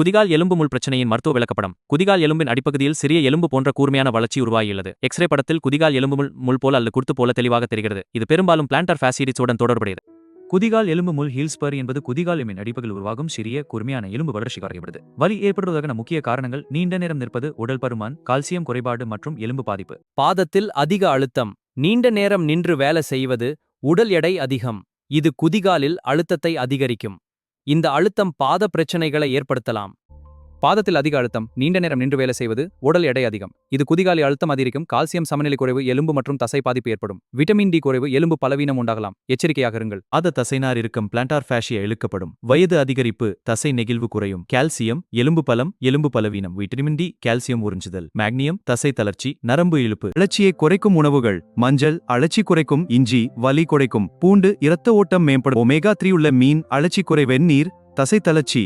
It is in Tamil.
குதிகால் எலும்பு முள் பிரச்சனையின் மருத்துவ விளக்கப்படம். குதிகால் எலும்பின் அடிப்பகுதியில் சிறிய எலும்பு போன்ற கூர்மையான வளர்ச்சி உருவாகியுள்ளது. எக்ஸ்ரே படத்தில் குதிகால் எலும்பு முள் போல அல்லது குர்த்து போல தெளிவாக தெரிகிறது. இது பெரும்பாலும் பிளான்டர் ஃபேசிடிஸுடன் தொடர்புடையது. குதிகால் எலும்பு முள் ஹீல் ஸ்பர் என்பது குதிகால் எலும்பின் அடிப்பகுதியில் உருவாகும் சிறிய கூர்மையான எலும்பு வளர்ச்சி அறியப்படுது. வலி ஏற்படுவதற்கான முக்கிய காரணங்கள் நீண்ட நேரம் நிற்பது, உடல் பருமன், கால்சியம் குறைபாடு மற்றும் எலும்பு பாதிப்பு. பாதத்தில் அதிக அழுத்தம், நீண்ட நேரம் நின்று வேலை செய்வது, உடல் எடை அதிகம். இது குதிகாலில் அழுத்தத்தை அதிகரிக்கும். இந்த அழுத்தம் பாத பிரச்சனைகளை ஏற்படுத்தலாம். பாதத்தில் அதிக அழுத்தம், நீண்ட நேரம் நின்று வேலை செய்வது, உடல் எடை அதிகம். இது குதிகாலி அழுத்தம் அதிகரிக்கும். கால்சியம் சமநிலை குறைவு, எலும்பு மற்றும் தசை பாதிப்பு ஏற்படும். விட்டமின் டி குறைவு, எலும்பு பலவீனம் உண்டாகலாம். எச்சரிக்கையாக இருங்கள். அது தசைநார் இருக்கும் பிளான்டார் ஃபேஷியா இழுக்கப்படும். வயது அதிகரிப்பு, தசை நெகிழ்வு குறையும். கால்சியம், எலும்பு பலம், எலும்பு பலவீனம். விட்டமின் டி, கால்சியம் உறிஞ்சுதல். மேக்னியம், தசை தளர்ச்சி, நரம்பு இழுப்பு. அழற்சியை குறைக்கும் உணவுகள்: மஞ்சள் அழற்சி குறைக்கும், இஞ்சி வலி குறைக்கும், பூண்டு இரத்த ஓட்டம் மேம்படும், ஒமேகா 3 உள்ள மீன் அழற்சி குறை, வெந்நீர் தசை தளர்ச்சி